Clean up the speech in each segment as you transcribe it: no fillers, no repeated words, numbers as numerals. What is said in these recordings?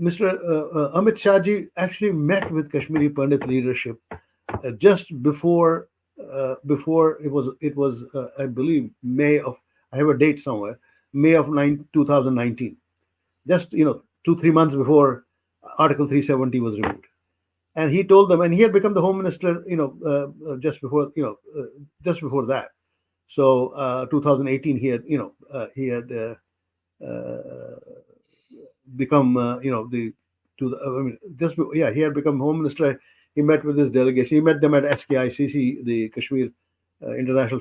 Mr. Amit Shahji actually met with Kashmiri Pandit leadership just before it was I believe May of, I have a date somewhere, May of 2019, just 2-3 months before Article 370 was removed. And he told them, and he had become the home minister, just before that. So 2018, he had uh, become, the to the, I mean, just yeah, he had become home minister. He met with his delegation. He met them at SKICC, the Kashmir International,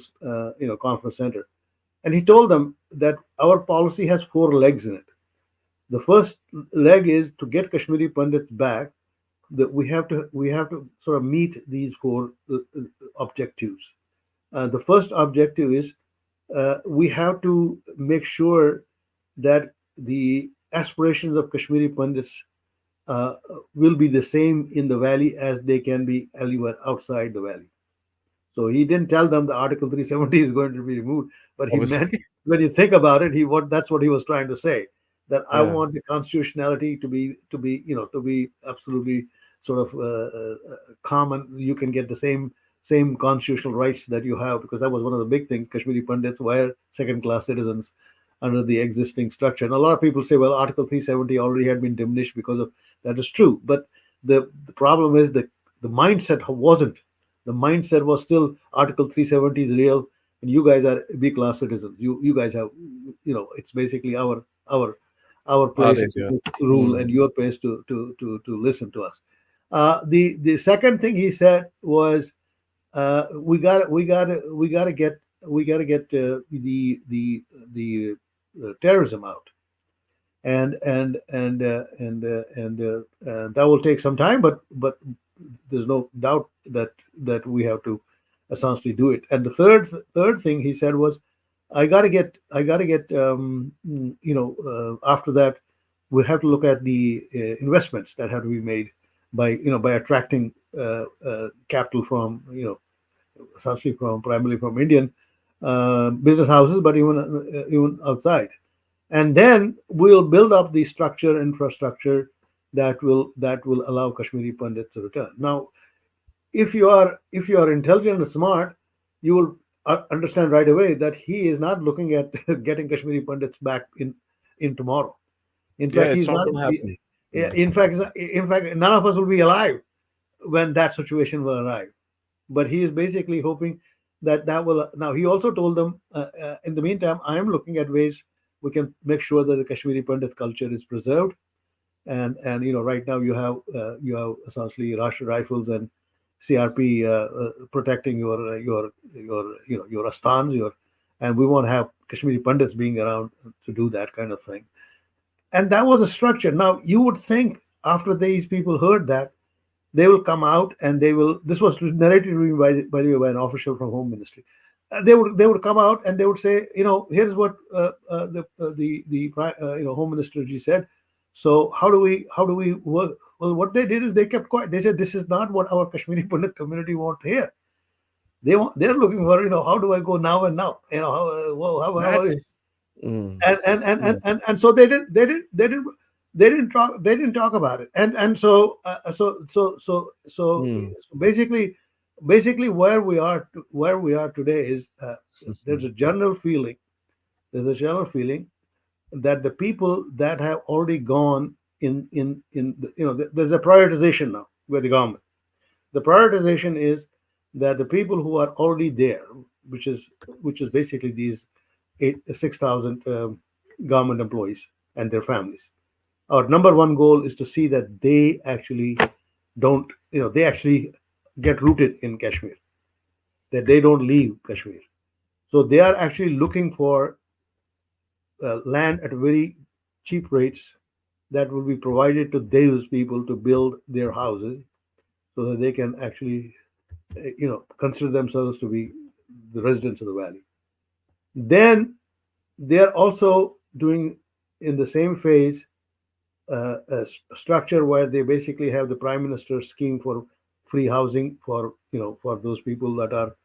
Conference Center, and he told them that our policy has four legs in it. The first leg is to get Kashmiri Pandits back. That we have to sort of meet these four objectives. The first objective is we have to make sure that the aspirations of Kashmiri Pandits uh, will be the same in the valley as they can be anywhere outside the valley. So he didn't tell them the Article 370 is going to be removed, but he meant, Obviously. when you think about it, he what that's what he was trying to say. That I Yeah. want the constitutionality to be absolutely sort of common. You can get the same constitutional rights that you have, because that was one of the big things. Kashmiri Pandits were second class citizens under the existing structure. And a lot of people say, well, Article 370 already had been diminished because of that. Is true, but the problem is that the mindset wasn't. The mindset was still Article 370 is real, and you guys are B class citizens. You guys have, it's basically our place Audit, to yeah. rule, Mm. and your place to listen to us. The second thing he said was, we got to get the terrorism out, and that will take some time, but there's no doubt that we have to essentially do it. And the third thing he said was, I got to get after that, we have to look at the investments that have to be made by attracting capital from, essentially from primarily from Indian business houses, but even outside. And then we'll build up the infrastructure that will allow Kashmiri Pandits to return. Now, if you are intelligent and smart, you will understand right away that he is not looking at getting Kashmiri Pandits back in tomorrow. In Yeah, fact, it's he's not not. gonna happen. Mm. In fact, none of us will be alive when that situation will arrive. But he is basically hoping that will. Now, he also told them, in the meantime, I am looking at ways we can make sure that the Kashmiri Pandit culture is preserved. And right now you have essentially Rashtriya Rifles and CRP protecting your asthans, and we won't have Kashmiri Pandits being around to do that kind of thing. And that was a structure. Now you would think after these people heard that, they will come out and they will. This was narrated to me by the way, by an official from Home Ministry. They would come out and they would say, here's what the Home Minister ji said. So how do we work? Well, what they did is they kept quiet. They said, this is not what our Kashmiri Pandit community want to hear. They're looking for, how do I go now and now, how That's mm. Yeah. and so they didn't talk about it. Mm. So basically where we are today is, there's a general feeling there's a general feeling that the people that have already gone there's a prioritization now with the government. The prioritization is that the people who are already there, which is basically these 6,000 government employees and their families. Our number one goal is to see that they actually don't, they actually get rooted in Kashmir, that they don't leave Kashmir. So they are actually looking for land at very cheap rates that will be provided to those people to build their houses, so that they can actually, consider themselves to be the residents of the valley. Then they are also doing, in the same phase, structure where they basically have the prime minister's scheme for free housing for those people that are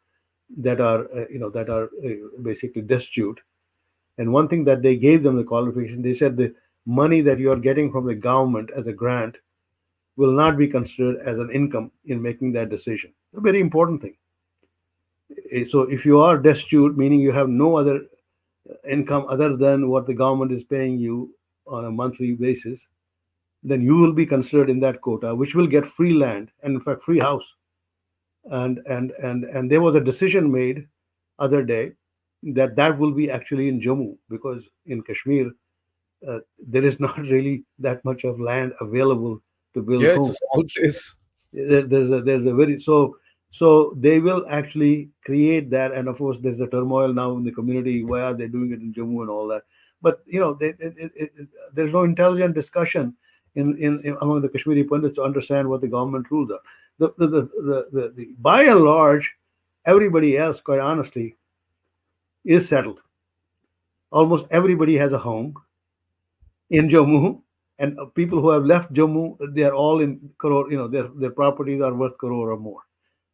basically destitute. And one thing that they gave them the qualification, they said that money that you are getting from the government as a grant will not be considered as an income in making that decision. A very important thing. So if you are destitute, meaning you have no other income other than what the government is paying you on a monthly basis, then you will be considered in that quota, which will get free land and in fact free house. And there was a decision made other day that that will be actually in Jammu, because in Kashmir there is not really that much of land available to build Yeah, it's a homes. small place. There's a very so they will actually create that, and of course there's a turmoil now in the community. Why are they doing it in Jammu and all that? But there's no intelligent discussion in among the Kashmiri pundits to understand what the government rules are. By and large, everybody else, quite honestly, is settled. Almost everybody has a home in Jammu, and people who have left Jammu, they are all in crore. Their properties are worth crore or more.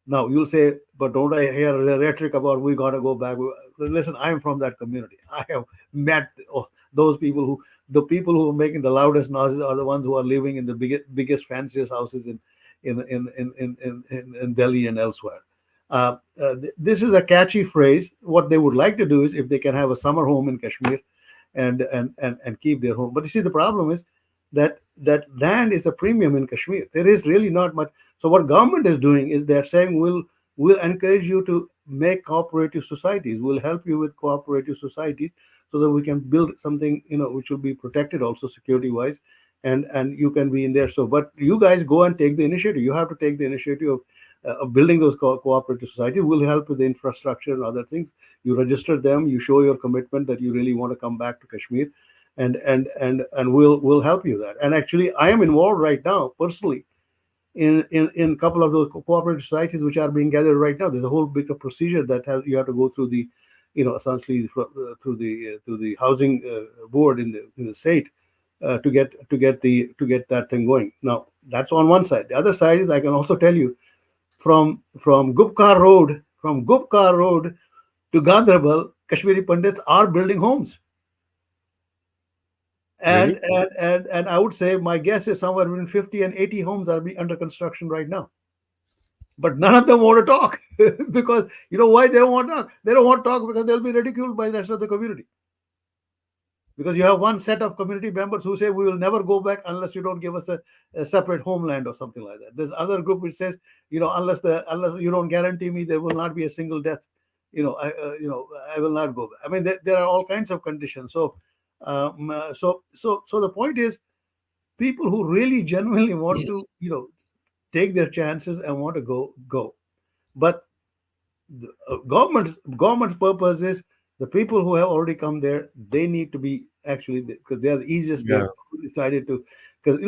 Now you'll say, but don't I hear rhetoric about we gotta go back? Listen, I'm from that community. I have met those people who, the people who are making the loudest noises are the ones who are living in the biggest, fanciest houses in Delhi and elsewhere. This is a catchy phrase. What they would like to do is if they can have a summer home in Kashmir and keep their home. But you see, the problem is that land is a premium in Kashmir. There is really not much. So what government is doing is they're saying we'll encourage you to make cooperative societies. We'll help you with cooperative societies so that we can build something which will be protected also security wise, and you can be in there. So, but you guys go and take the initiative. You have to take the initiative of building those cooperative societies. We'll help with the infrastructure and other things. You register them. You show your commitment that you really want to come back to Kashmir, and we'll help you that. And actually, I am involved right now personally in a couple of those cooperative societies which are being gathered right now. There's a whole bit of procedure that you have to go through the, essentially through the housing board in the state to get that thing going. Now that's on one side. The other side is I can also tell you from Gupkar Road to Gandarbal, Kashmiri Pandits are building homes. And, Really? and and I would say my guess is somewhere between 50 and 80 homes are being under construction right now. But none of them want to talk because you know why they don't want to talk? They don't want to talk because they'll be ridiculed by the rest of the community. Because you have one set of community members who say we will never go back unless you don't give us a separate homeland or something like that. There's other group which says, unless you don't guarantee me there will not be a single death, I will not go back. I mean, there are all kinds of conditions. So the point is, people who really genuinely want to, take their chances and want to go. But the government's purpose is the people who have already come there. They need to be actually, because they are the easiest. They Yeah. have decided to, because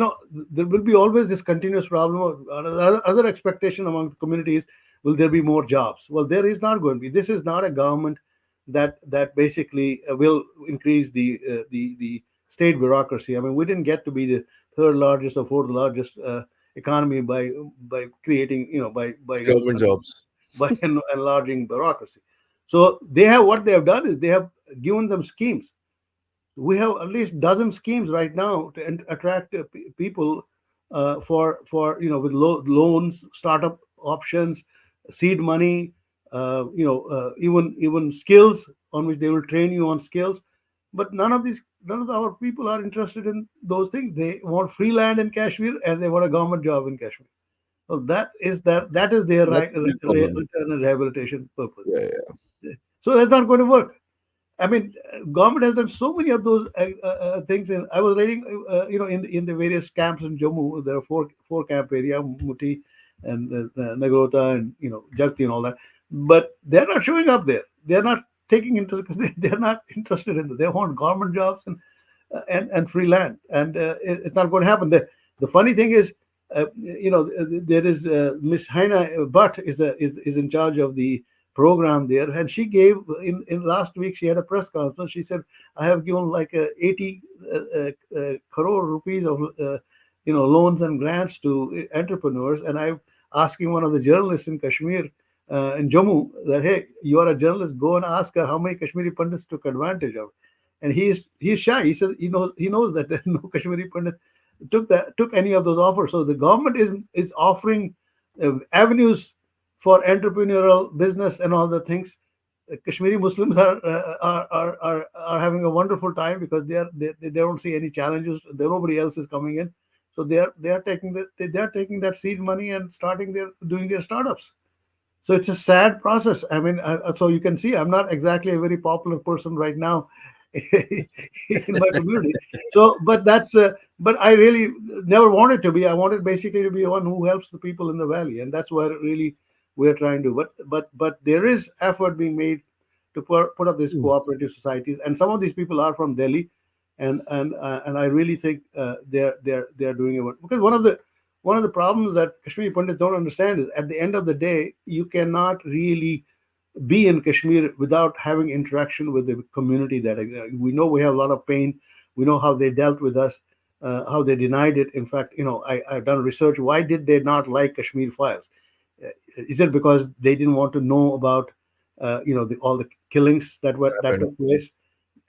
there will be always this continuous problem of other expectation among the communities. Will there be more jobs? Well, there is not going to be. This is not a government that basically will increase the state bureaucracy. I mean, we didn't get to be the third largest or fourth largest economy by creating, Government jobs. by enlarging bureaucracy. So they have, what they have done is they have given them schemes. We have at least dozen schemes right now to attract people for with loans, startup options, seed money, even skills on which they will train you on skills. But none of our people are interested in those things. They want free land in Kashmir and they want a government job in Kashmir. Well, that is their That's right a big problem. return and rehabilitation purpose. Yeah, yeah. So that's not going to work. I mean, government has done so many of those things. And I was reading, in the various camps in Jammu, there are four camp area, Muti and Nagrota and Jagti and all that. But they're not showing up there. They're not taking interest because they're not interested in it. They want government jobs and free land, and it's not going to happen. The funny thing is, there is Miss Haina Butt is in charge of the program there, and she gave in last week she had a press conference. She said, "I have given like 80 crore rupees of loans and grants to entrepreneurs," and I'm asking one of the journalists in Kashmir. In Jammu, that hey, you are a journalist, go and ask her how many Kashmiri Pandits took advantage of. and he's shy. He says he knows that no Kashmiri Pandit took any of those offers. So the government is offering avenues for entrepreneurial business and all the things. Kashmiri Muslims are having a wonderful time because they don't see any challenges. Nobody else is coming in, so they are taking that seed money and starting their doing their startups. So it's a sad process. I mean, so you can see I'm not exactly a very popular person right now in my community. So, but I really never wanted to be. I wanted basically to be one who helps the people in the valley, and that's what really we're trying to. But there is effort being made to put up these Mm. cooperative societies, and some of these people are from Delhi, and I really think they're doing it because one of the problems that Kashmiri Pandits don't understand is at the end of the day, you cannot really be in Kashmir without having interaction with the community. That we know we have a lot of pain. We know how they dealt with us, how they denied it. In fact, I've done research. Why did they not like Kashmir files? Is it because they didn't want to know about, all the killings that Happened. took place?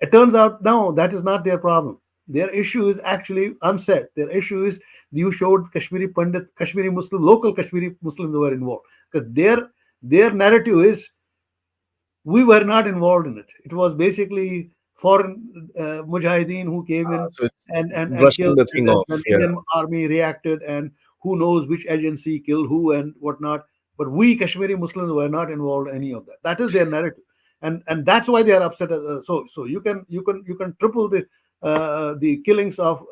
It turns out no, that is not their problem. Their issue is actually unsaid. Their issue is you showed Kashmiri Pandit, Kashmiri Muslim, local Kashmiri Muslims who were involved because their narrative is we were not involved in it. It was basically foreign mujahideen who came in So it's and brushing killed, the and thing then off. the Yeah. Indian army reacted, and who knows which agency killed who and whatnot. But we Kashmiri Muslims were not involved in any of that. That is their narrative, and that's why they are upset. So you can triple the killings of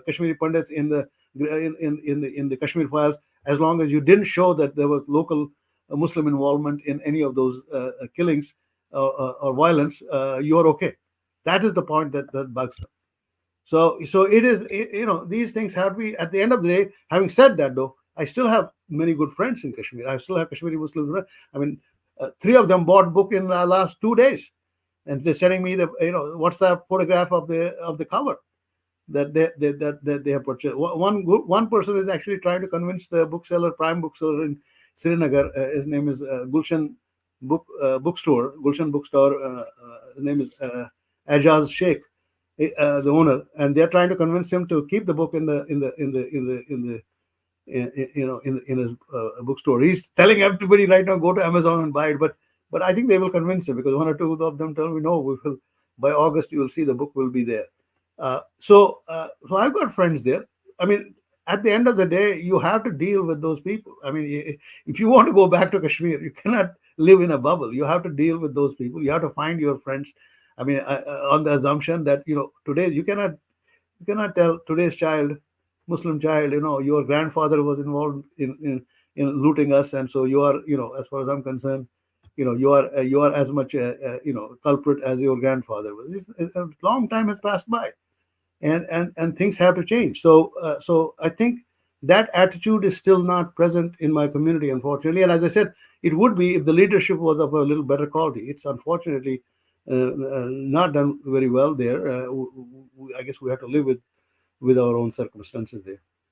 Kashmiri Pandits in the Kashmir files as long as you didn't show that there was local Muslim involvement in any of those killings or violence. You are okay. That is the point that bugs them. So it is. These things have to be. At the end of the day, having said that, though, I still have many good friends in Kashmir. I still have Kashmiri Muslims. I mean, three of them bought book in the last 2 days, and they're sending me the WhatsApp photograph of the cover that they have purchased. One person is actually trying to convince the bookseller, prime bookseller in Srinagar. His name is Gulshan Bookstore. Gulshan Bookstore. His name is Ajaz Sheikh, the owner, and they're trying to convince him to keep the book in his bookstore. He's telling everybody right now go to Amazon and buy it, but I think they will convince him because one or two of them tell me no, we will by August you will see the book will be there. So I've got friends there. I mean, at the end of the day, you have to deal with those people. I mean, if you want to go back to Kashmir, you cannot live in a bubble. You have to deal with those people. You have to find your friends. I mean, on the assumption that today you cannot tell today's child, Muslim child, your grandfather was involved in looting us, and so you are, as far as I'm concerned, you are as much culprit as your grandfather was. A long time has passed by, and things have to change. So I think that attitude is still not present in my community, unfortunately. And as I said, it would be if the leadership was of a little better quality. It's unfortunately not done very well there. I guess we have to live with our own circumstances there.